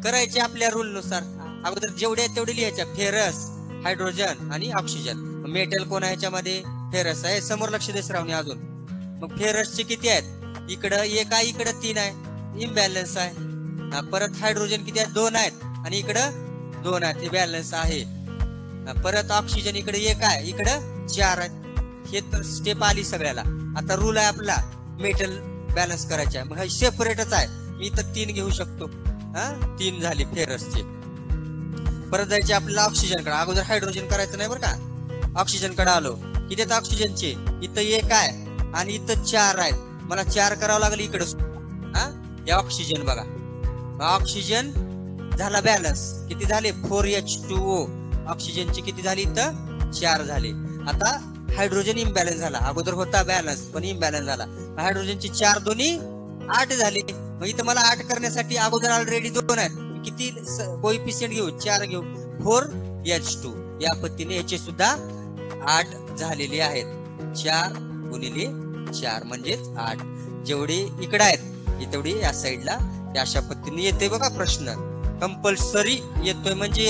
करायचे आपल्या रूल नुसार. अगोदर जेवढे तेवढे लिहायच्या. फेरस, हायड्रोजन आणि ऑक्सिजन. मेटल कोण आहे याच्यामध्ये? फेरस आहे. समोर लक्ष दे श्रावणी अजून. मग फेरसचे किती आहेत? इकडं 1 आहे, इकडं 3 आहे, इम्बॅलन्स आहे. परत हायड्रोजन किती आहेत? 2 आहेत आणि इकडं 2 आहेत, हे बॅलन्स आहे. परत ऑक्सिजन इकडे 1 आहे, इकडं 4 आहेत. हे तर स्टेप आली सगळ्याला. आता रूल आहे आपला मेटल बॅलन्स करायचा. मग हे सेपरेटच आहे. मी तर 3 घेऊ शकतो. 3 झाले फेरसचे. परत जायचे आपल्याला ऑक्सिजन कडे. अगोदर हायड्रोजन करायचं नाही बरं का. ऑक्सिजन कडे आलो. किती आहेत ऑक्सिजनचे? इथं 1 आहे आणि इथं 4 आहेत. मला 4 करावं लागलं इकडं. हे ऑक्सिजन बघा. ऑक्सिजन झाला बॅलन्स. किती झाले? 4H2O. ऑक्सिजनचे किती झाले? इथं 4 झाले. आता हायड्रोजन इम्बॅलन्स झाला. अगोदर होता बॅलन्स पण इम्बॅलन्स झाला. हायड्रोजनचे 4 दोन्ही 8 झाले. मग इथं मला 8 करण्यासाठी अगोदर ऑलरेडी 2 आहेत. किती कोएफिशियंट घेऊ? 4 घेऊ. 4H2. या पद्धतीने याचे सुद्धा 8 झालेले आहेत. 4 गुणिले 4 म्हणजेच 8. जेवढे इकडे आहेत तेवढे या साईडला. अशा पद्धतीने येते बघा प्रश्न. कंपल्सरी येतोय म्हणजे